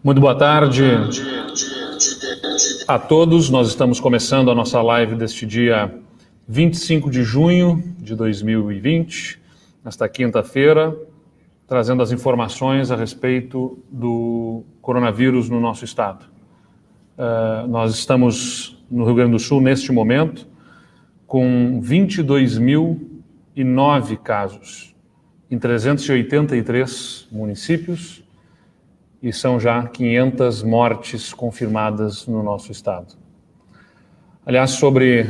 Muito boa tarde a todos. Nós estamos começando a nossa live deste dia 25 de junho de 2020, nesta quinta-feira, trazendo as informações a respeito do coronavírus no nosso estado. Nós estamos no Rio Grande do Sul, neste momento, com 22.009 casos em 383 municípios, e são já 500 mortes confirmadas no nosso estado. Aliás, sobre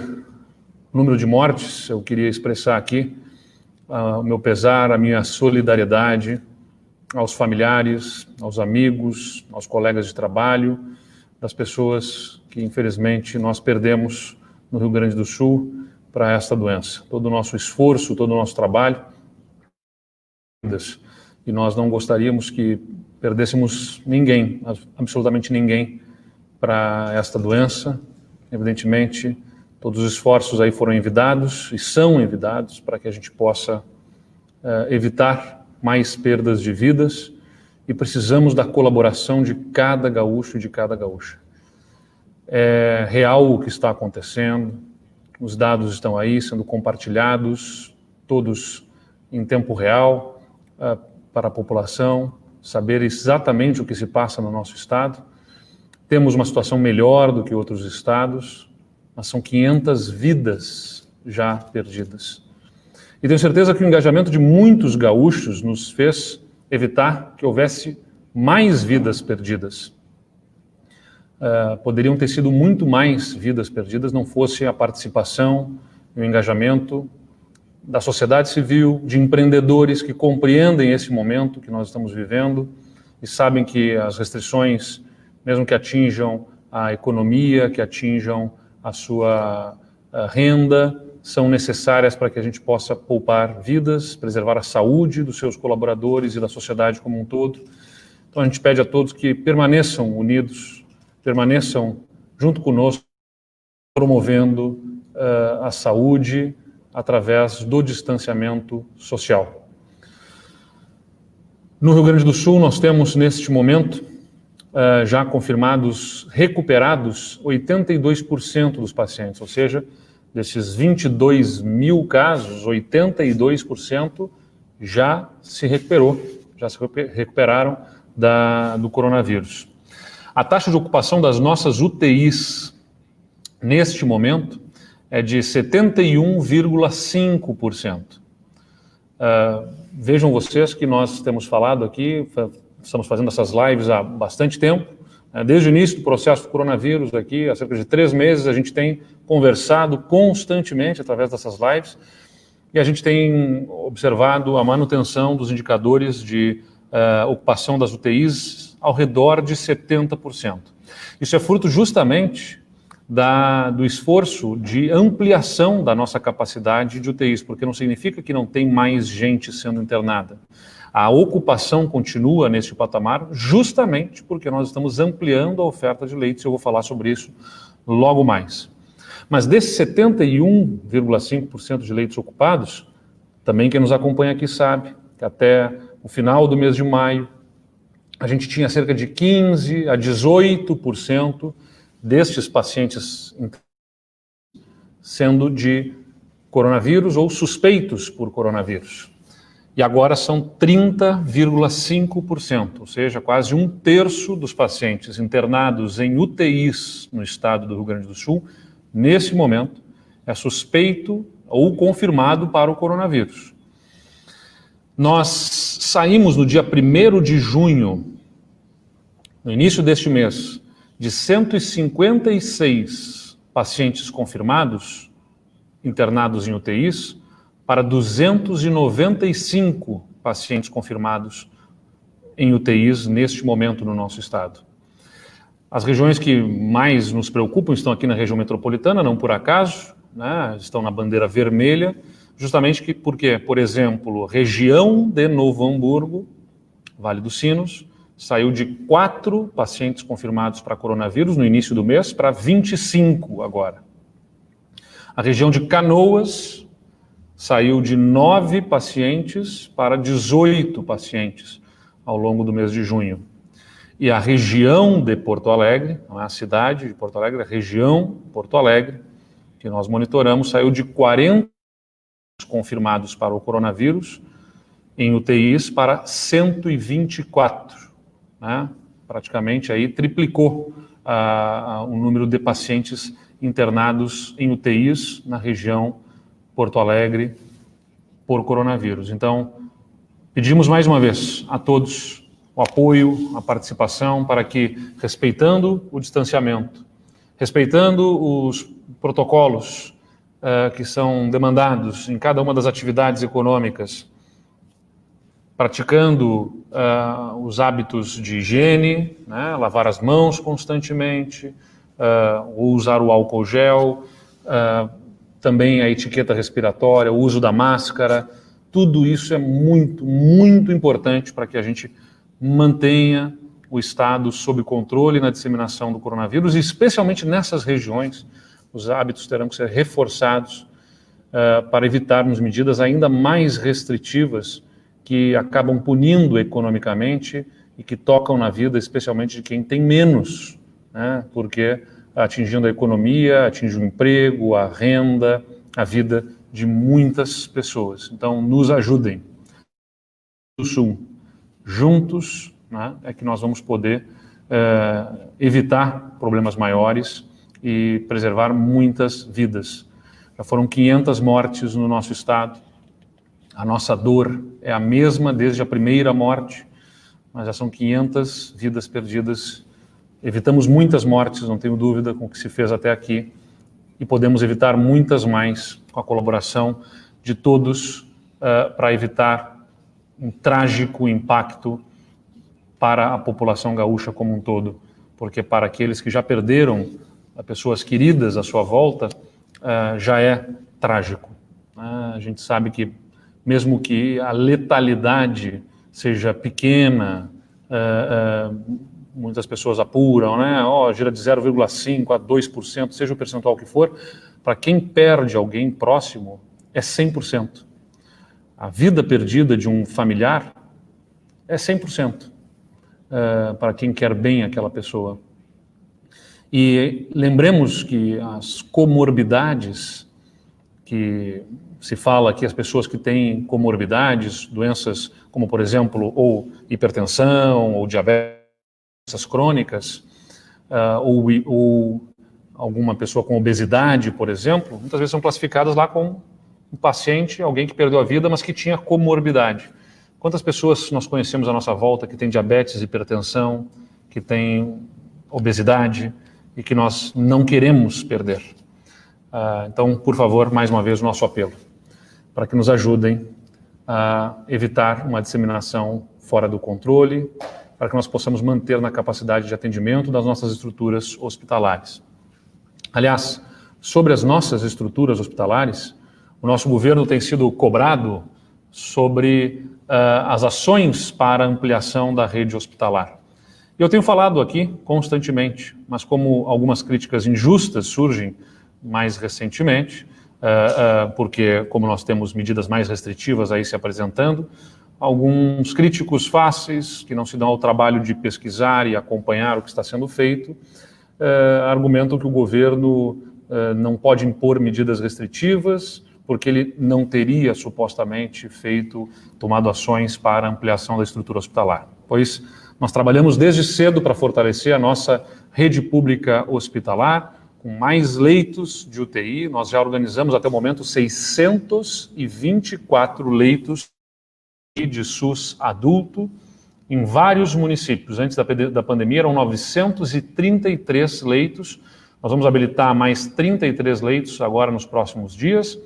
o número de mortes, eu queria expressar aqui o meu pesar, a minha solidariedade aos familiares, aos amigos, aos colegas de trabalho, das pessoas que, infelizmente, nós perdemos no Rio Grande do Sul para esta doença. Todo o nosso esforço, todo o nosso trabalho, e nós não gostaríamos que perdêssemos ninguém, absolutamente ninguém, para esta doença. Evidentemente, todos os esforços aí foram envidados e são envidados para que a gente possa evitar mais perdas de vidas, e precisamos da colaboração de cada gaúcho e de cada gaúcha. É real o que está acontecendo, os dados estão aí sendo compartilhados, todos em tempo real, para a população saber exatamente o que se passa no nosso estado. Temos uma situação melhor do que outros estados, mas são 500 vidas já perdidas. E tenho certeza que o engajamento de muitos gaúchos nos fez evitar que houvesse mais vidas perdidas. Poderiam ter sido muito mais vidas perdidas, não fosse a participação e o engajamento da sociedade civil, de empreendedores que compreendem esse momento que nós estamos vivendo e sabem que as restrições, mesmo que atinjam a economia, que atinjam a sua renda, são necessárias para que a gente possa poupar vidas, preservar a saúde dos seus colaboradores e da sociedade como um todo. Então a gente pede a todos que permaneçam unidos, permaneçam junto conosco, promovendo a saúde através do distanciamento social. No Rio Grande do Sul, nós temos, neste momento, já confirmados, recuperados, 82% dos pacientes, ou seja, desses 22 mil casos, 82% já se recuperaram do coronavírus. A taxa de ocupação das nossas UTIs, neste momento, é de 71,5%. Vejam vocês que nós temos falado aqui, estamos fazendo essas lives há bastante tempo, desde o início do processo do coronavírus aqui, há cerca de 3 meses, a gente tem conversado constantemente através dessas lives, e a gente tem observado a manutenção dos indicadores de ocupação das UTIs ao redor de 70%. Isso é fruto justamente do esforço de ampliação da nossa capacidade de UTIs, porque não significa que não tem mais gente sendo internada. A ocupação continua neste patamar justamente porque nós estamos ampliando a oferta de leitos, e eu vou falar sobre isso logo mais. Mas desses 71,5% de leitos ocupados, também quem nos acompanha aqui sabe que até o final do mês de maio, a gente tinha cerca de 15% a 18% destes pacientes sendo de coronavírus ou suspeitos por coronavírus. E agora são 30,5%, ou seja, quase 1/3 dos pacientes internados em UTIs no estado do Rio Grande do Sul, nesse momento, é suspeito ou confirmado para o coronavírus. Nós saímos no dia 1º de junho, no início deste mês, de 156 pacientes confirmados, internados em UTIs, para 295 pacientes confirmados em UTIs neste momento no nosso estado. As regiões que mais nos preocupam estão aqui na região metropolitana, não por acaso, né? Estão na bandeira vermelha, justamente porque, por exemplo, região de Novo Hamburgo, Vale dos Sinos, saiu de 4 pacientes confirmados para coronavírus no início do mês para 25 agora. A região de Canoas saiu de 9 pacientes para 18 pacientes ao longo do mês de junho. e a região de Porto Alegre, não é a cidade de Porto Alegre, a região Porto Alegre, que nós monitoramos, saiu de 40 confirmados para o coronavírus em UTIs para 124, né? Praticamente aí triplicou o número de pacientes internados em UTIs na região Porto Alegre por coronavírus. Então, pedimos mais uma vez a todos o apoio, a participação, para que, respeitando o distanciamento, respeitando os protocolos que são demandados em cada uma das atividades econômicas, praticando os hábitos de higiene, né, lavar as mãos constantemente, usar o álcool gel, também a etiqueta respiratória, o uso da máscara, tudo isso é muito, muito importante para que a gente mantenha o Estado sob controle na disseminação do coronavírus, e especialmente nessas regiões, os hábitos terão que ser reforçados para evitarmos medidas ainda mais restritivas que acabam punindo economicamente e que tocam na vida, especialmente de quem tem menos, né? Porque atingindo a economia, atinge o emprego, a renda, a vida de muitas pessoas. Então, nos ajudem. Do Sul, juntos, né, é que nós vamos poder evitar problemas maiores e preservar muitas vidas. Já foram 500 mortes no nosso estado. A nossa dor é a mesma desde a primeira morte, mas já são 500 vidas perdidas. Evitamos muitas mortes, não tenho dúvida, com o que se fez até aqui, e podemos evitar muitas mais com a colaboração de todos para evitar um trágico impacto para a população gaúcha como um todo, porque para aqueles que já perderam pessoas queridas à sua volta, já é trágico. A gente sabe que mesmo que a letalidade seja pequena, muitas pessoas apuram, né? Gira de 0,5% a 2%, seja o percentual que for, para quem perde alguém próximo, é 100%. A vida perdida de um familiar é 100%, para quem quer bem aquela pessoa. E lembremos que as comorbidades, que se fala que as pessoas que têm comorbidades, doenças como, por exemplo, ou hipertensão, ou diabetes, doenças crônicas, ou alguma pessoa com obesidade, por exemplo, muitas vezes são classificadas lá com um paciente, alguém que perdeu a vida, mas que tinha comorbidade. Quantas pessoas nós conhecemos à nossa volta que têm diabetes, hipertensão, que têm obesidade e que nós não queremos perder? Então, por favor, mais uma vez o nosso apelo, para que nos ajudem a evitar uma disseminação fora do controle, para que nós possamos manter na capacidade de atendimento das nossas estruturas hospitalares. Aliás, sobre as nossas estruturas hospitalares, o nosso governo tem sido cobrado sobre as ações para a ampliação da rede hospitalar. Eu tenho falado aqui constantemente, mas como algumas críticas injustas surgem mais recentemente, porque como nós temos medidas mais restritivas aí se apresentando, alguns críticos fáceis, que não se dão ao trabalho de pesquisar e acompanhar o que está sendo feito, argumentam que o governo não pode impor medidas restritivas, porque ele não teria supostamente tomado ações para a ampliação da estrutura hospitalar. Pois nós trabalhamos desde cedo para fortalecer a nossa rede pública hospitalar, com mais leitos de UTI. Nós já organizamos até o momento 624 leitos de SUS adulto em vários municípios. Antes da pandemia eram 933 leitos. Nós vamos habilitar mais 33 leitos agora nos próximos dias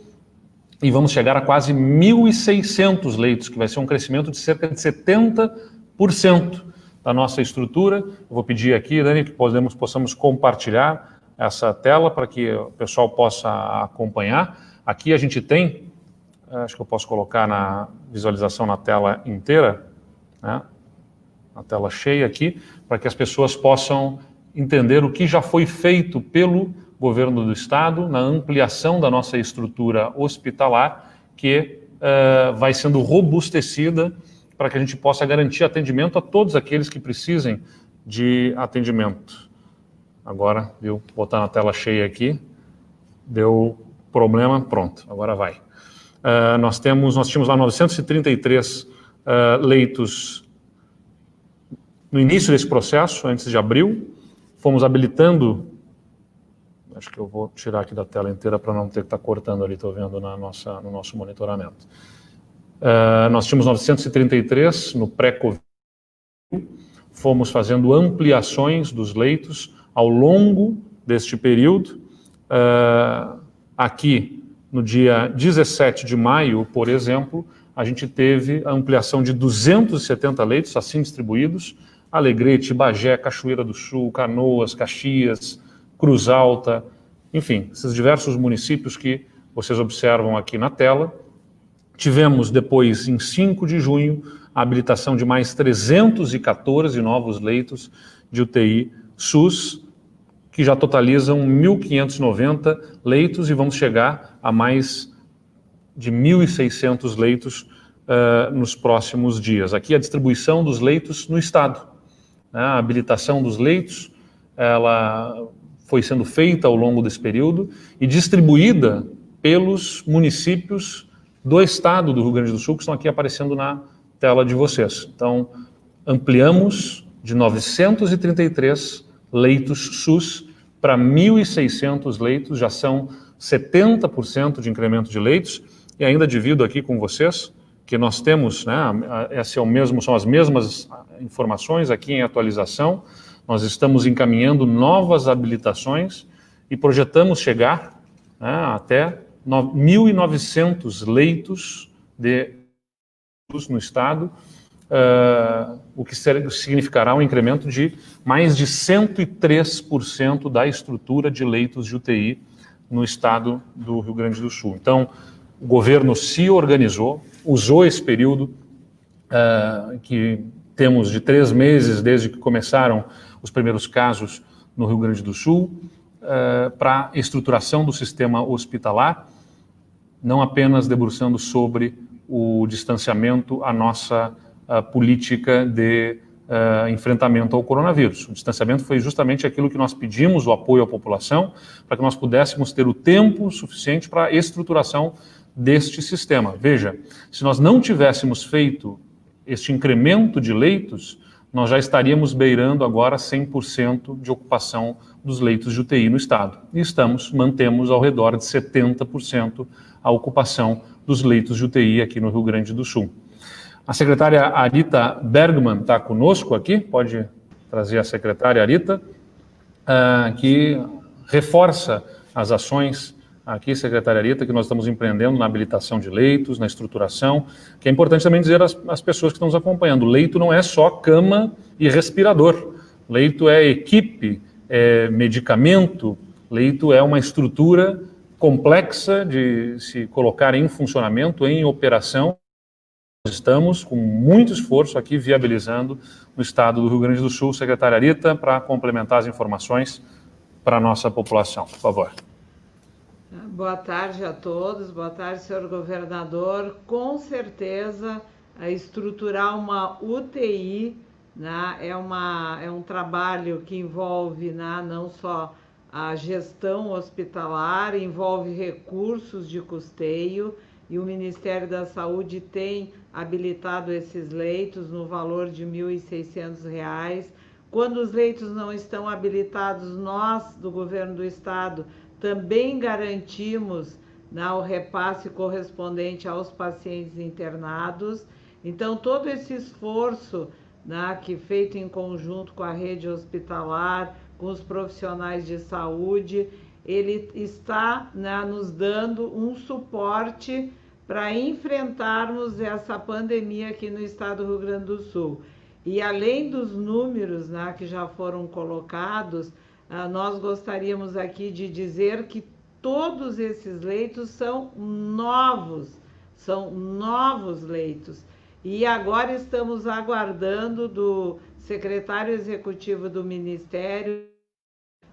e vamos chegar a quase 1.600 leitos, que vai ser um crescimento de cerca de 70% da nossa estrutura. Eu vou pedir aqui, Dani, que possamos compartilhar essa tela para que o pessoal possa acompanhar. Aqui a gente tem, acho que eu posso colocar na visualização na tela inteira, né? Na tela cheia aqui, para que as pessoas possam entender o que já foi feito pelo governo do estado na ampliação da nossa estrutura hospitalar, que vai sendo robustecida para que a gente possa garantir atendimento a todos aqueles que precisem de atendimento. Agora, viu, botar na tela cheia aqui, deu problema, pronto, agora vai. Nós tínhamos lá 933 leitos no início desse processo, antes de abril, fomos habilitando, acho que eu vou tirar aqui da tela inteira para não ter que estar cortando ali, estou vendo no nosso monitoramento. Nós tínhamos 933 no pré-Covid, fomos fazendo ampliações dos leitos ao longo deste período. Aqui, no dia 17 de maio, por exemplo, a gente teve a ampliação de 270 leitos, assim distribuídos, Alegrete, Bagé, Cachoeira do Sul, Canoas, Caxias, Cruz Alta, enfim, esses diversos municípios que vocês observam aqui na tela. Tivemos depois, em 5 de junho, a habilitação de mais 314 novos leitos de UTI SUS, que já totalizam 1.590 leitos e vamos chegar a mais de 1.600 leitos nos próximos dias. Aqui a distribuição dos leitos no estado. A habilitação dos leitos, ela foi sendo feita ao longo desse período e distribuída pelos municípios do estado do Rio Grande do Sul, que estão aqui aparecendo na tela de vocês. Então, ampliamos de 933 leitos SUS para 1.600 leitos, já são 70% de incremento de leitos, e ainda divido aqui com vocês que nós temos, né, são as mesmas informações aqui em atualização, nós estamos encaminhando novas habilitações e projetamos chegar, né, até 1.900 leitos de SUS no estado, o que significará um incremento de mais de 103% da estrutura de leitos de UTI no estado do Rio Grande do Sul. Então, o governo se organizou, usou esse período que temos de 3 meses desde que começaram os primeiros casos no Rio Grande do Sul, para a estruturação do sistema hospitalar, não apenas debruçando sobre o distanciamento, a nossa política de enfrentamento ao coronavírus. O distanciamento foi justamente aquilo que nós pedimos, o apoio à população, para que nós pudéssemos ter o tempo suficiente para a estruturação deste sistema. Veja, se nós não tivéssemos feito este incremento de leitos, nós já estaríamos beirando agora 100% de ocupação dos leitos de UTI no estado. E mantemos ao redor de 70% a ocupação dos leitos de UTI aqui no Rio Grande do Sul. A secretária Arita Bergman está conosco aqui, pode trazer a secretária Arita, que reforça as ações aqui, secretária Arita, que nós estamos empreendendo na habilitação de leitos, na estruturação, que é importante também dizer às pessoas que estão nos acompanhando, leito não é só cama e respirador, leito é equipe, é medicamento, leito é uma estrutura complexa de se colocar em funcionamento, em operação. Nós estamos com muito esforço aqui viabilizando no estado do Rio Grande do Sul. Secretária Arita, para complementar as informações para a nossa população, por favor. Boa tarde a todos, boa tarde, senhor governador. Com certeza, estruturar uma UTI, né, é um trabalho que envolve, né, não só a gestão hospitalar, envolve recursos de custeio, e o Ministério da Saúde tem habilitado esses leitos no valor de R$ 1.600. Quando os leitos não estão habilitados, nós, do governo do estado, também garantimos, né, o repasse correspondente aos pacientes internados. Então, todo esse esforço, né, que feito em conjunto com a rede hospitalar, com os profissionais de saúde, ele está, né, nos dando um suporte para enfrentarmos essa pandemia aqui no estado do Rio Grande do Sul. E além dos números, né, que já foram colocados, nós gostaríamos aqui de dizer que todos esses leitos são novos leitos. E agora estamos aguardando do secretário executivo do Ministério,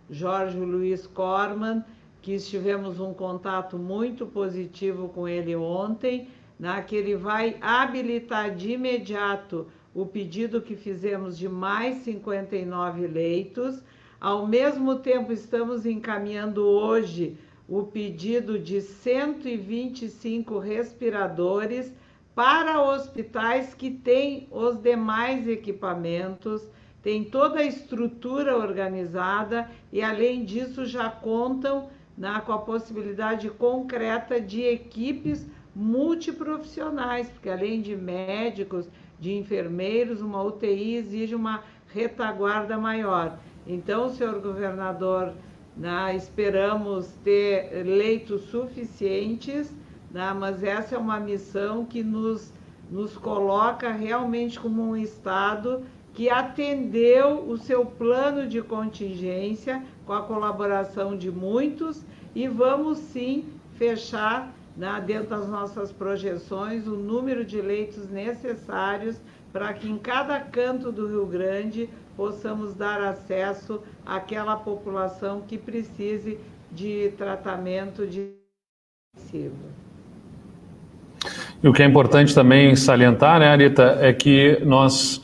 Jorge Luiz Corman, que estivemos um contato muito positivo com ele ontem, né, que ele vai habilitar de imediato o pedido que fizemos de mais 59 leitos. Ao mesmo tempo, estamos encaminhando hoje o pedido de 125 respiradores para hospitais que têm os demais equipamentos, tem toda a estrutura organizada e, além disso, já contam com a possibilidade concreta de equipes multiprofissionais, porque além de médicos, de enfermeiros, uma UTI exige uma retaguarda maior. Então, senhor governador, esperamos ter leitos suficientes, mas essa é uma missão que nos coloca realmente como um estado que atendeu o seu plano de contingência com a colaboração de muitos, e vamos sim fechar, dentro das nossas projeções, o número de leitos necessários para que em cada canto do Rio Grande possamos dar acesso àquela população que precise de tratamento de intensivo. E o que é importante também salientar, né, Arita, é que nós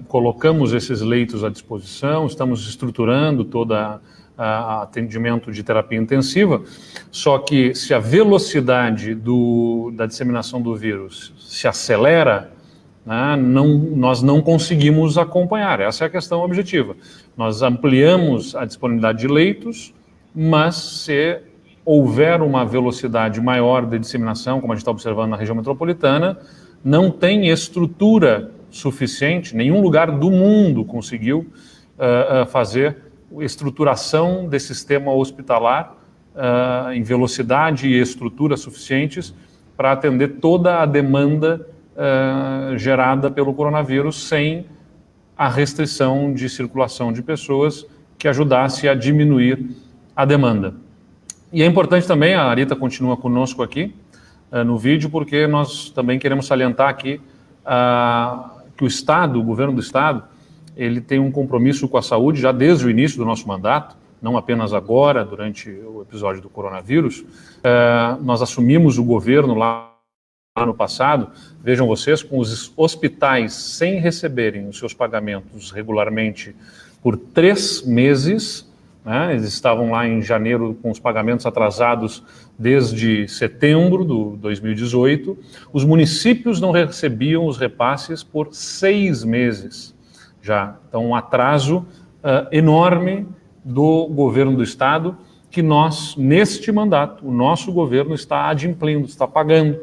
colocamos esses leitos à disposição, estamos estruturando todo atendimento de terapia intensiva, só que se a velocidade da disseminação do vírus se acelera, nós não conseguimos acompanhar. Essa é a questão objetiva. Nós ampliamos a disponibilidade de leitos, mas se houver uma velocidade maior de disseminação, como a gente está observando na região metropolitana, não tem estrutura suficiente, nenhum lugar do mundo conseguiu fazer estruturação desse sistema hospitalar em velocidade e estrutura suficientes para atender toda a demanda gerada pelo coronavírus sem a restrição de circulação de pessoas que ajudasse a diminuir a demanda. E é importante também, a Arita continua conosco aqui no vídeo, porque nós também queremos salientar aqui que o Estado, o governo do Estado, ele tem um compromisso com a saúde já desde o início do nosso mandato, não apenas agora, durante o episódio do coronavírus. Nós assumimos o governo lá no passado, vejam vocês, com os hospitais sem receberem os seus pagamentos regularmente por 3 meses, eles estavam lá em janeiro com os pagamentos atrasados desde setembro de 2018, os municípios não recebiam os repasses por 6 meses já. Então, um atraso enorme do governo do Estado, que nós, neste mandato, o nosso governo está adimplindo, está pagando.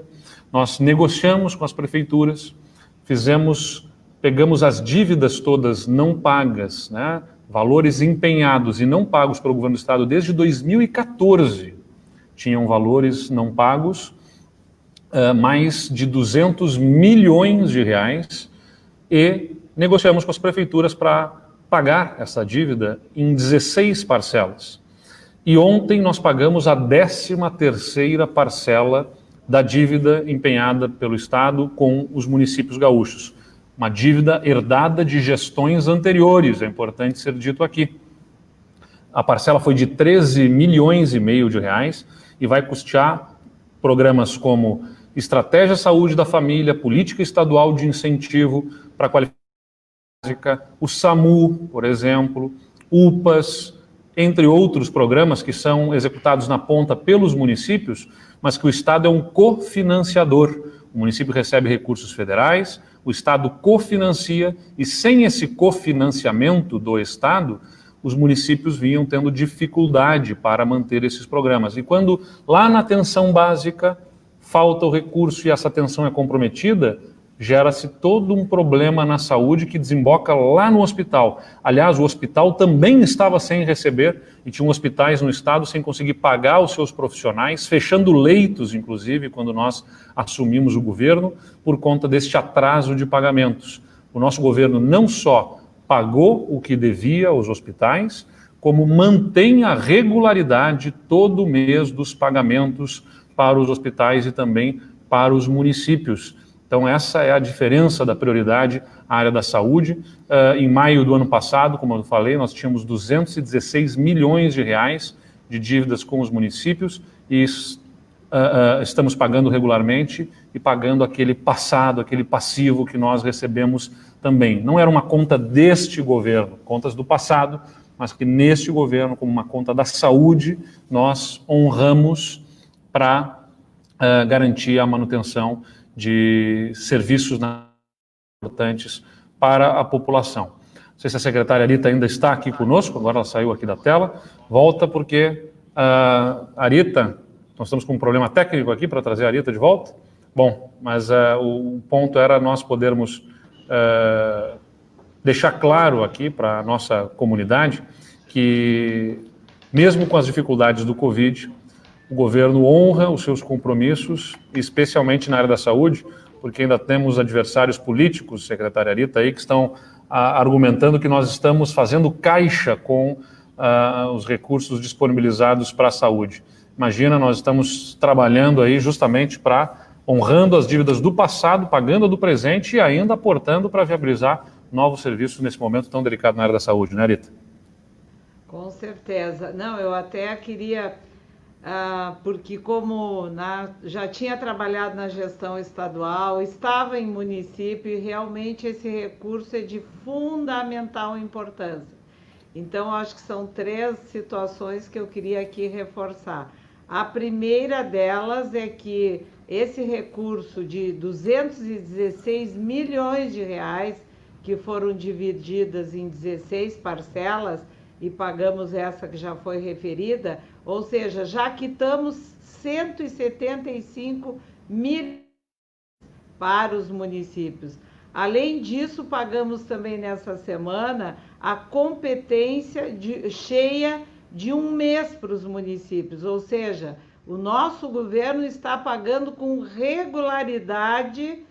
Nós negociamos com as prefeituras, pegamos as dívidas todas não pagas, valores empenhados e não pagos pelo governo do Estado desde 2014, tinham valores não pagos, mais de 200 milhões de reais, e negociamos com as prefeituras para pagar essa dívida em 16 parcelas. E ontem nós pagamos a 13ª parcela da dívida empenhada pelo Estado com os municípios gaúchos. Uma dívida herdada de gestões anteriores, é importante ser dito aqui. A parcela foi de 13 milhões e meio de reais e vai custear programas como Estratégia Saúde da Família, Política Estadual de Incentivo para a Qualificação Básica, o SAMU, por exemplo, UPAs, entre outros programas que são executados na ponta pelos municípios, mas que o Estado é um cofinanciador. O município recebe recursos federais, o Estado cofinancia, e sem esse cofinanciamento do Estado, os municípios vinham tendo dificuldade para manter esses programas. E quando lá na atenção básica falta o recurso e essa atenção é comprometida, gera-se todo um problema na saúde que desemboca lá no hospital. Aliás, o hospital também estava sem receber, e tinham hospitais no estado sem conseguir pagar os seus profissionais, fechando leitos, inclusive, quando nós assumimos o governo, por conta deste atraso de pagamentos. O nosso governo não só pagou o que devia aos hospitais, como mantém a regularidade todo mês dos pagamentos para os hospitais e também para os municípios. Então, essa é a diferença da prioridade à área da saúde. Em maio do ano passado, como eu falei, nós tínhamos 216 milhões de reais de dívidas com os municípios e estamos pagando regularmente e pagando aquele passado, aquele passivo que nós recebemos também. Não era uma conta deste governo, contas do passado, mas que neste governo, como uma conta da saúde, nós honramos para garantir a manutenção de serviços importantes para a população. Não sei se a secretária Arita ainda está aqui conosco, agora ela saiu aqui da tela. Volta porque a Arita, nós estamos com um problema técnico aqui para trazer a Arita de volta. Bom, mas o ponto era nós podermos deixar claro aqui para a nossa comunidade que, mesmo com as dificuldades do Covid, o governo honra os seus compromissos, especialmente na área da saúde, porque ainda temos adversários políticos, secretária Arita, aí, que estão argumentando que nós estamos fazendo caixa com os recursos disponibilizados para a saúde. Imagina, nós estamos trabalhando aí justamente honrando as dívidas do passado, pagando a do presente e ainda aportando para viabilizar novos serviços nesse momento tão delicado na área da saúde, né, Arita? Com certeza. Não, eu até queria, porque como já tinha trabalhado na gestão estadual, estava em município e realmente esse recurso é de fundamental importância. Então, acho que são 3 situações que eu queria aqui reforçar. A primeira delas é que esse recurso de 216 milhões de reais, que foram divididas em 16 parcelas, e pagamos essa que já foi referida, ou seja, já quitamos 175 mil para os municípios. Além disso, pagamos também nessa semana a competência cheia de 1 mês para os municípios, ou seja, o nosso governo está pagando com regularidade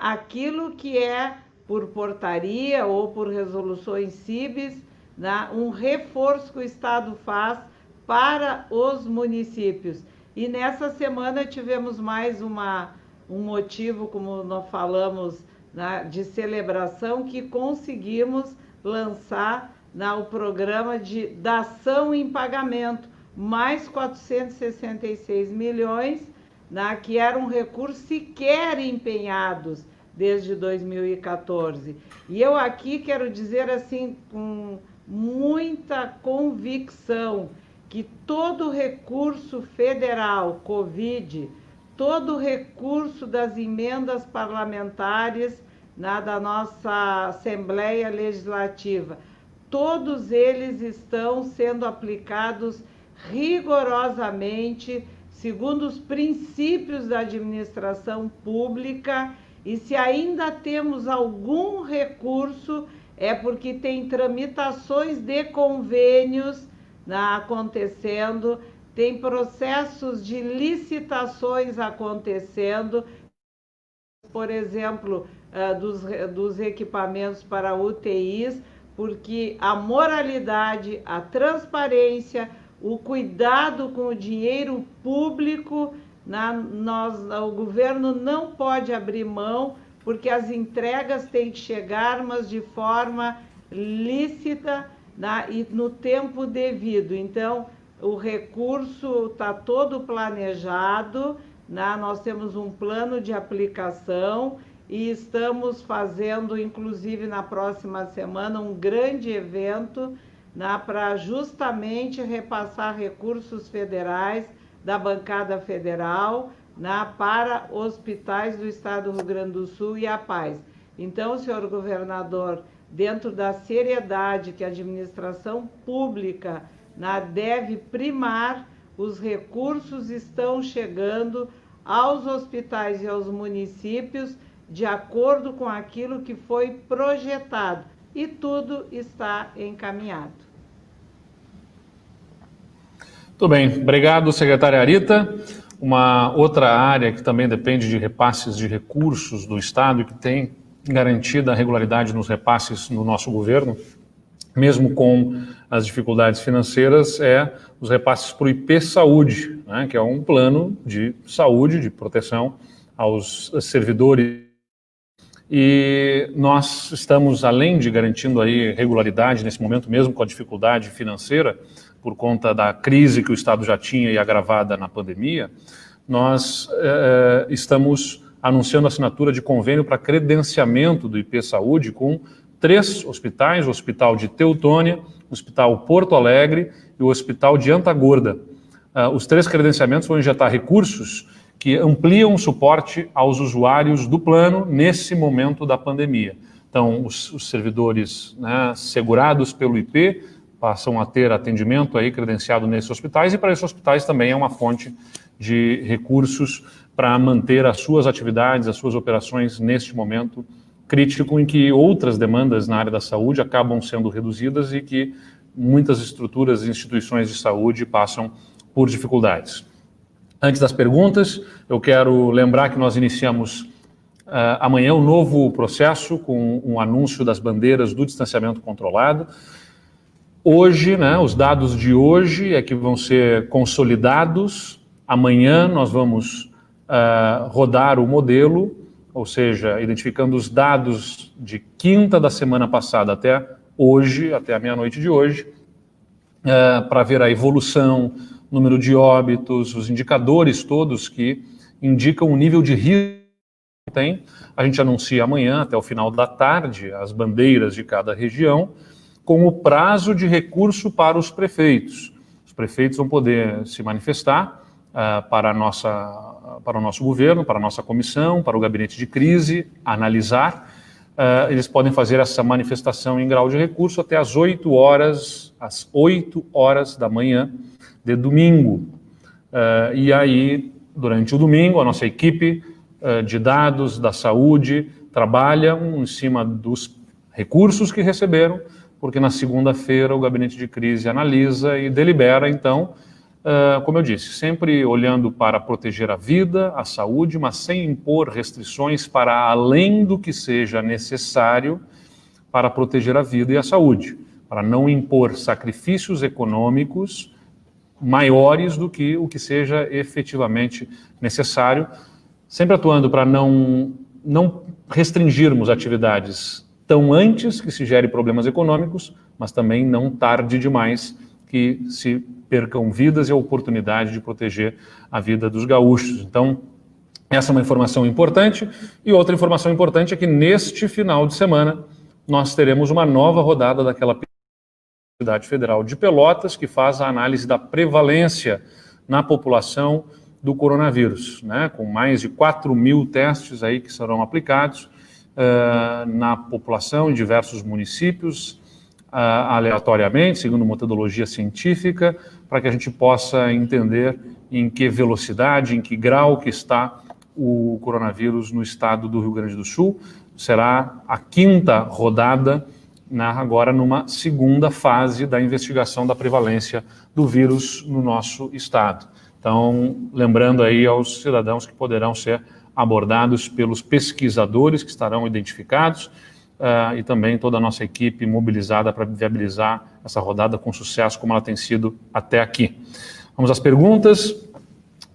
aquilo que é por portaria ou por resoluções CIBs, um reforço que o Estado faz para os municípios. E nessa semana tivemos mais um motivo, como nós falamos, de celebração, que conseguimos lançar o programa de dação em pagamento, mais 466 milhões, que eram recursos sequer empenhados desde 2014. E eu aqui quero dizer assim, com muita convicção, que todo recurso federal Covid, todo recurso das emendas parlamentares da nossa Assembleia Legislativa, todos eles estão sendo aplicados rigorosamente, segundo os princípios da administração pública, e se ainda temos algum recurso, é porque tem tramitações de convênios acontecendo, tem processos de licitações acontecendo, por exemplo, dos equipamentos para UTIs, porque a moralidade, a transparência, o cuidado com o dinheiro público, o governo não pode abrir mão, porque as entregas têm que chegar, mas de forma lícita e no tempo devido. Então, o recurso está todo planejado, nós temos um plano de aplicação e estamos fazendo, inclusive na próxima semana, um grande evento para justamente repassar recursos federais da bancada federal para hospitais do Estado do Rio Grande do Sul e a Paz. Então, senhor governador, dentro da seriedade que a administração pública deve primar, os recursos estão chegando aos hospitais e aos municípios de acordo com aquilo que foi projetado, e tudo está encaminhado. Muito bem, obrigado, secretária Arita. Uma outra área que também depende de repasses de recursos do Estado e que tem garantida a regularidade nos repasses no nosso governo, mesmo com as dificuldades financeiras, é os repasses para o IP Saúde, que é um plano de saúde, de proteção aos servidores. E nós estamos, além de garantindo aí regularidade nesse momento, mesmo com a dificuldade financeira, por conta da crise que o Estado já tinha e agravada na pandemia, nós estamos anunciando a assinatura de convênio para credenciamento do IP Saúde com 3 hospitais, o Hospital de Teutônia, o Hospital Porto Alegre e o Hospital de Antagorda. Os 3 credenciamentos vão injetar recursos que ampliam o suporte aos usuários do plano nesse momento da pandemia. Então, os servidores, né, segurados pelo IP passam a ter atendimento aí credenciado nesses hospitais, e para esses hospitais também é uma fonte de recursos para manter as suas atividades, as suas operações neste momento crítico em que outras demandas na área da saúde acabam sendo reduzidas e que muitas estruturas e instituições de saúde passam por dificuldades. Antes das perguntas, eu quero lembrar que nós iniciamos amanhã um novo processo com um anúncio das bandeiras do distanciamento controlado. Hoje, né, os dados de hoje é que vão ser consolidados. Amanhã nós vamos rodar o modelo, ou seja, identificando os dados de quinta da semana passada até hoje, até a meia-noite de hoje, para ver a evolução, número de óbitos, os indicadores todos que indicam o nível de risco que tem. A gente anuncia amanhã, até o final da tarde, as bandeiras de cada região, com o prazo de recurso para os prefeitos. Os prefeitos vão poder se manifestar para o nosso governo, para a nossa comissão, para o gabinete de crise, analisar. Eles podem fazer essa manifestação em grau de recurso até às 8 horas da manhã de domingo. E aí, durante o domingo, a nossa equipe de dados da saúde trabalham em cima dos recursos que receberam, porque na segunda-feira o gabinete de crise analisa e delibera, então, como eu disse, sempre olhando para proteger a vida, a saúde, mas sem impor restrições para além do que seja necessário para proteger a vida e a saúde, para não impor sacrifícios econômicos maiores do que o que seja efetivamente necessário, sempre atuando para não restringirmos atividades tão antes que se gere problemas econômicos, mas também não tarde demais que se percam vidas e a oportunidade de proteger a vida dos gaúchos. Então, essa é uma informação importante. E outra informação importante é que neste final de semana nós teremos uma nova rodada daquela Universidade Federal de Pelotas, que faz a análise da prevalência na população do coronavírus, né, com mais de 4.000 testes aí que serão aplicados na população em diversos municípios, aleatoriamente, segundo metodologia científica, para que a gente possa entender em que velocidade, em que grau que está o coronavírus no estado do Rio Grande do Sul. Será a 5ª rodada, agora numa segunda fase da investigação da prevalência do vírus no nosso estado. Então, lembrando aí aos cidadãos que poderão ser abordados pelos pesquisadores que estarão identificados e também toda a nossa equipe mobilizada para viabilizar essa rodada com sucesso como ela tem sido até aqui. Vamos às perguntas.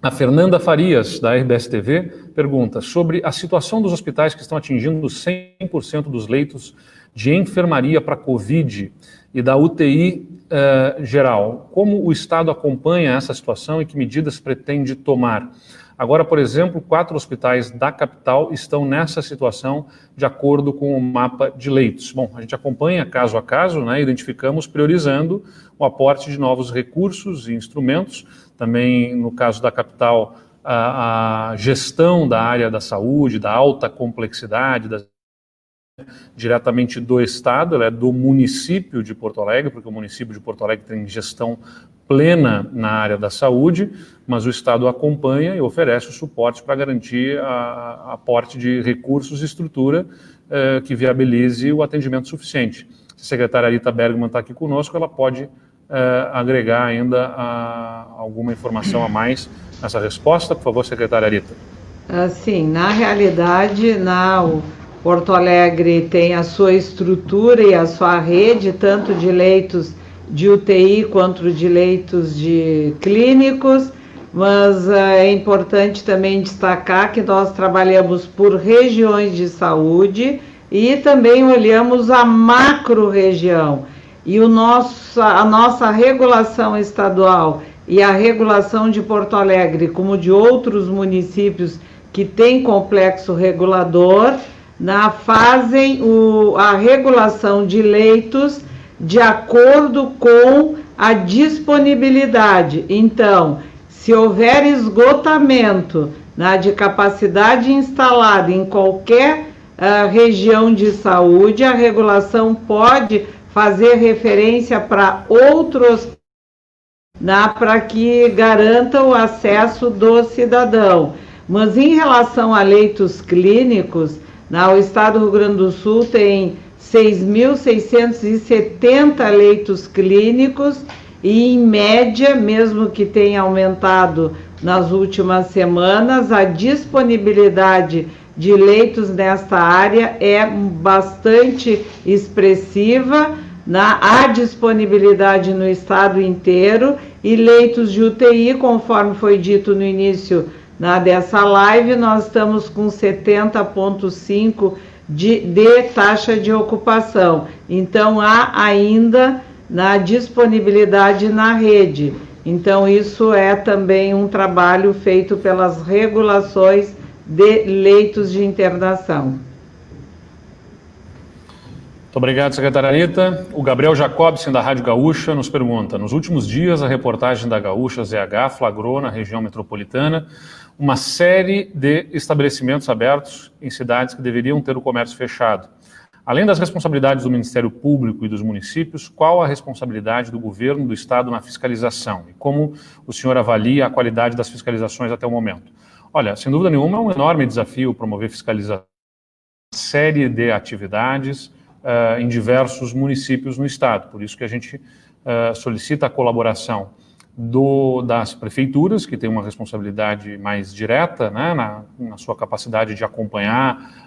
A Fernanda Farias, da RBS TV, pergunta sobre a situação dos hospitais que estão atingindo 100% dos leitos de enfermaria para Covid e da UTI geral. Como o Estado acompanha essa situação e que medidas pretende tomar? Agora, por exemplo, 4 hospitais da capital estão nessa situação de acordo com o mapa de leitos. Bom, a gente acompanha caso a caso, né, identificamos, priorizando o aporte de novos recursos e instrumentos. Também, no caso da capital, a gestão da área da saúde, da alta complexidade, diretamente do Estado, ela é do município de Porto Alegre, porque o município de Porto Alegre tem gestão plena na área da saúde, mas o Estado acompanha e oferece o suporte para garantir aporte de recursos e estrutura que viabilize o atendimento suficiente. Se a secretária Arita Bergman está aqui conosco, ela pode agregar ainda alguma informação a mais nessa resposta. Por favor, secretária Arita. Sim, na realidade, o Porto Alegre tem a sua estrutura e a sua rede, tanto de leitos de UTI quanto de leitos de clínicos, mas é importante também destacar que nós trabalhamos por regiões de saúde e também olhamos a macro-região. E a nossa regulação estadual e a regulação de Porto Alegre, como de outros municípios que têm complexo regulador, fazem a regulação de leitos de acordo com a disponibilidade. Então, se houver esgotamento de capacidade instalada em qualquer região de saúde, a regulação pode fazer referência para outros, para que garanta o acesso do cidadão. Mas em relação a leitos clínicos, o Estado do Rio Grande do Sul tem 6.670 leitos clínicos e, em média, mesmo que tenha aumentado nas últimas semanas, a disponibilidade de leitos nesta área é bastante expressiva. Há disponibilidade no estado inteiro e leitos de UTI, conforme foi dito no início dessa live, nós estamos com 70,5% de taxa de ocupação. Então, há ainda disponibilidade na rede. Então, isso é também um trabalho feito pelas regulações de leitos de internação. Muito obrigado, secretária Anitta. O Gabriel Jacobsen, da Rádio Gaúcha, nos pergunta: nos últimos dias, a reportagem da Gaúcha ZH flagrou na região metropolitana uma série de estabelecimentos abertos em cidades que deveriam ter o comércio fechado. Além das responsabilidades do Ministério Público e dos municípios, qual a responsabilidade do governo do Estado na fiscalização? E como o senhor avalia a qualidade das fiscalizações até o momento? Olha, sem dúvida nenhuma, é um enorme desafio promover fiscalização, uma série de atividades em diversos municípios no Estado. Por isso que a gente solicita a colaboração das prefeituras, que têm uma responsabilidade mais direta, né, na sua capacidade de acompanhar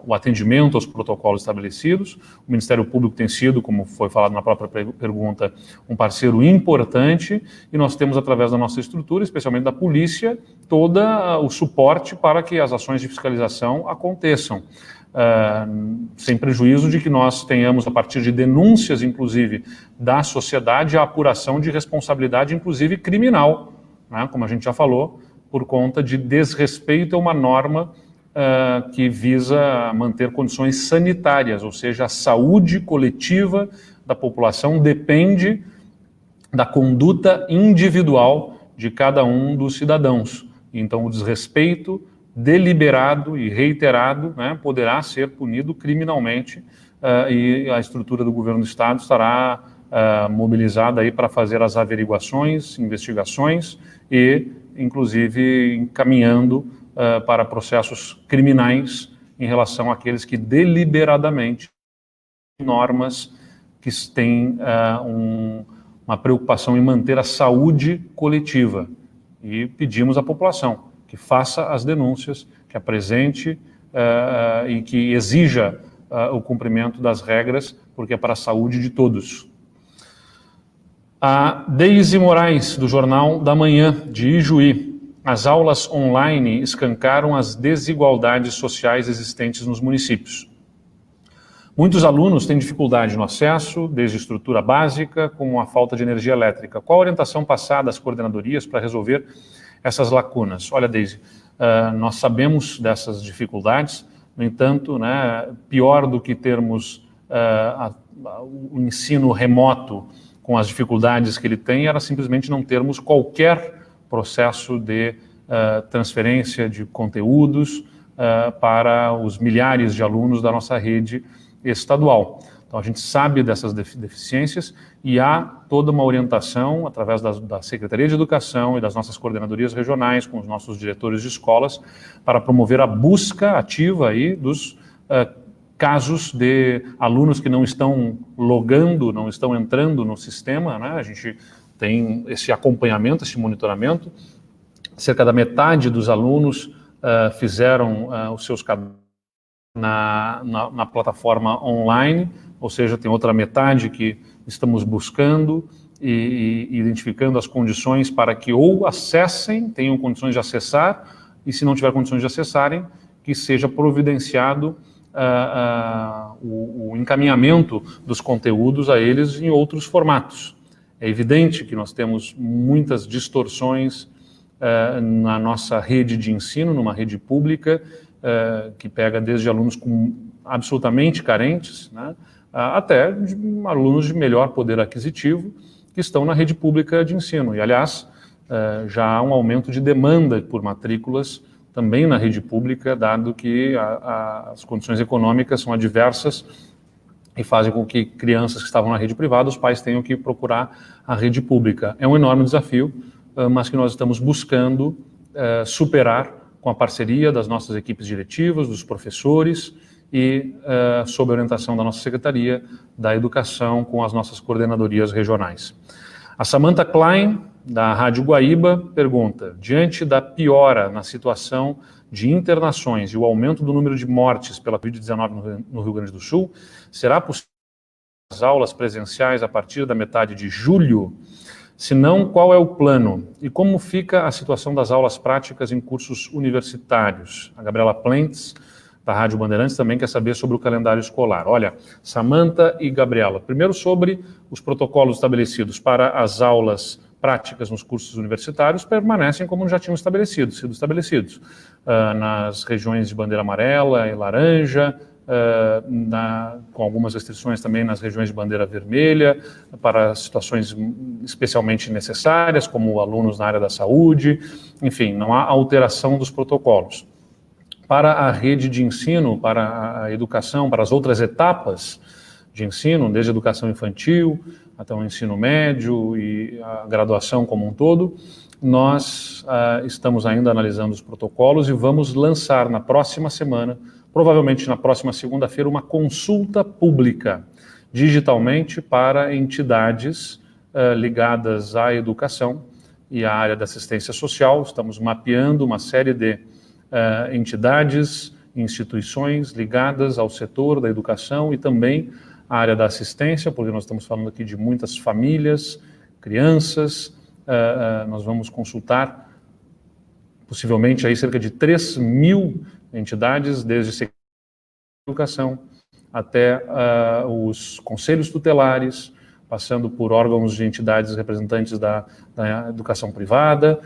o atendimento aos protocolos estabelecidos. O Ministério Público tem sido, como foi falado na própria pergunta, um parceiro importante, e nós temos, através da nossa estrutura, especialmente da polícia, todo o suporte para que as ações de fiscalização aconteçam. Sem prejuízo de que nós tenhamos, a partir de denúncias, inclusive, da sociedade, a apuração de responsabilidade, inclusive criminal, né, como a gente já falou, por conta de desrespeito a uma norma que visa manter condições sanitárias, ou seja, a saúde coletiva da população depende da conduta individual de cada um dos cidadãos. Então, o desrespeito deliberado e reiterado, né, poderá ser punido criminalmente, e a estrutura do governo do Estado estará mobilizada aí para fazer as averiguações, investigações e, inclusive, encaminhando para processos criminais em relação àqueles que deliberadamente normas que têm uma preocupação em manter a saúde coletiva. E pedimos à população que faça as denúncias, que apresente e que exija o cumprimento das regras, porque é para a saúde de todos. A Deise Moraes, do Jornal da Manhã, de Ijuí: as aulas online escancaram as desigualdades sociais existentes nos municípios. Muitos alunos têm dificuldade no acesso, desde estrutura básica, como a falta de energia elétrica. Qual a orientação passada às coordenadorias para resolver essas lacunas? Olha, Deise, nós sabemos dessas dificuldades, no entanto, né, pior do que termos o ensino remoto com as dificuldades que ele tem, era simplesmente não termos qualquer processo de transferência de conteúdos para os milhares de alunos da nossa rede estadual. Então, a gente sabe dessas deficiências e há toda uma orientação através da Secretaria de Educação e das nossas coordenadorias regionais, com os nossos diretores de escolas, para promover a busca ativa aí dos casos de alunos que não estão logando, não estão entrando no sistema, né? A gente tem esse acompanhamento, esse monitoramento. Cerca da metade dos alunos fizeram os seus cadastros na plataforma online, ou seja, tem outra metade que estamos buscando e identificando as condições para que ou acessem, tenham condições de acessar, e se não tiver condições de acessarem, que seja providenciado o encaminhamento dos conteúdos a eles em outros formatos. É evidente que nós temos muitas distorções na nossa rede de ensino, numa rede pública, que pega desde alunos absolutamente carentes, né, até alunos de melhor poder aquisitivo que estão na rede pública de ensino. E, aliás, já há um aumento de demanda por matrículas também na rede pública, dado que as condições econômicas são adversas e fazem com que crianças que estavam na rede privada, os pais tenham que procurar a rede pública. É um enorme desafio, mas que nós estamos buscando superar com a parceria das nossas equipes diretivas, dos professores e sob a orientação da nossa Secretaria da Educação com as nossas coordenadorias regionais. A Samantha Klein, da Rádio Guaíba, pergunta: diante da piora na situação de internações e o aumento do número de mortes pela Covid-19 no Rio Grande do Sul, será possível as aulas presenciais a partir da metade de julho? Se não, qual é o plano? E como fica a situação das aulas práticas em cursos universitários? A Gabriela Plentes, da Rádio Bandeirantes, também quer saber sobre o calendário escolar. Olha, Samantha e Gabriela, primeiro sobre os protocolos estabelecidos para as aulas práticas nos cursos universitários permanecem como já tinham sido estabelecidos nas regiões de bandeira amarela e laranja, com algumas restrições também nas regiões de bandeira vermelha, para situações especialmente necessárias, como alunos na área da saúde, enfim, não há alteração dos protocolos. Para a rede de ensino, para a educação, para as outras etapas de ensino, desde a educação infantil até o ensino médio e a graduação como um todo, nós estamos ainda analisando os protocolos e vamos lançar na próxima semana, provavelmente na próxima segunda-feira, uma consulta pública digitalmente para entidades ligadas à educação e à área da assistência social. Estamos mapeando uma série de entidades, instituições ligadas ao setor da educação e também à área da assistência, porque nós estamos falando aqui de muitas famílias, crianças. Nós vamos consultar possivelmente aí cerca de 3.000 entidades, desde educação até os conselhos tutelares, passando por órgãos de entidades representantes da educação privada,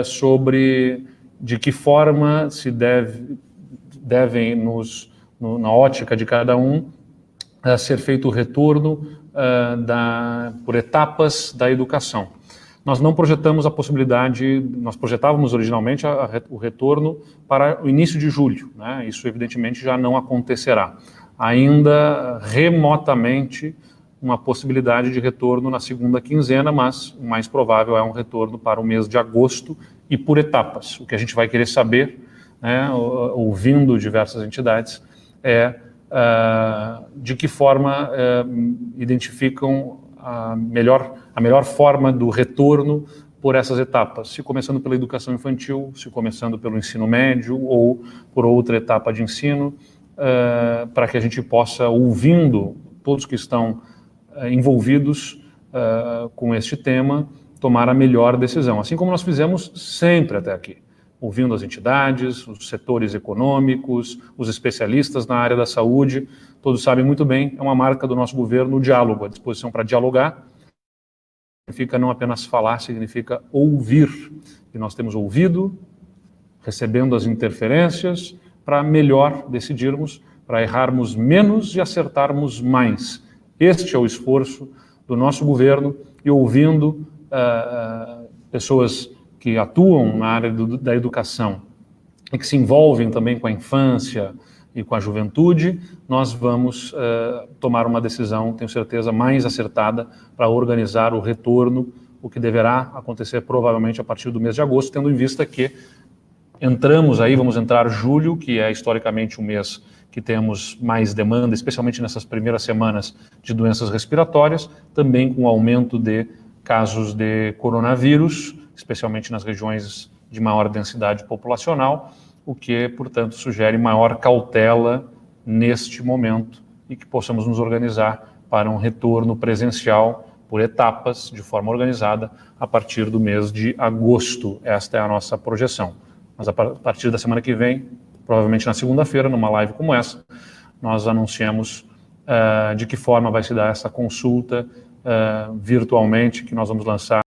sobre de que forma se devem, na ótica de cada um, ser feito o retorno por etapas da educação. Nós não projetamos a possibilidade, nós projetávamos originalmente o retorno para o início de julho, né? Isso evidentemente já não acontecerá. Ainda remotamente uma possibilidade de retorno na segunda quinzena, mas o mais provável é um retorno para o mês de agosto e por etapas. O que a gente vai querer saber, né, ouvindo diversas entidades, é de que forma identificam a melhor forma do retorno por essas etapas, se começando pela educação infantil, se começando pelo ensino médio ou por outra etapa de ensino, para que a gente possa, ouvindo todos que estão envolvidos com este tema, tomar a melhor decisão, assim como nós fizemos sempre até aqui, ouvindo as entidades, os setores econômicos, os especialistas na área da saúde. Todos sabem muito bem, é uma marca do nosso governo o diálogo, a disposição para dialogar. Significa não apenas falar, significa ouvir. E nós temos ouvido, recebendo as interferências, para melhor decidirmos, para errarmos menos e acertarmos mais. Este é o esforço do nosso governo, e ouvindo pessoas que atuam na área da educação e que se envolvem também com a infância e com a juventude, nós vamos tomar uma decisão, tenho certeza, mais acertada para organizar o retorno, o que deverá acontecer provavelmente a partir do mês de agosto, tendo em vista que vamos entrar julho, que é historicamente o mês que temos mais demanda, especialmente nessas primeiras semanas de doenças respiratórias, também com o aumento de casos de coronavírus, especialmente nas regiões de maior densidade populacional, o que, portanto, sugere maior cautela neste momento e que possamos nos organizar para um retorno presencial por etapas, de forma organizada, a partir do mês de agosto. Esta é a nossa projeção. Mas a partir da semana que vem, provavelmente na segunda-feira, numa live como essa, nós anunciamos de que forma vai se dar essa consulta virtualmente, que nós vamos lançar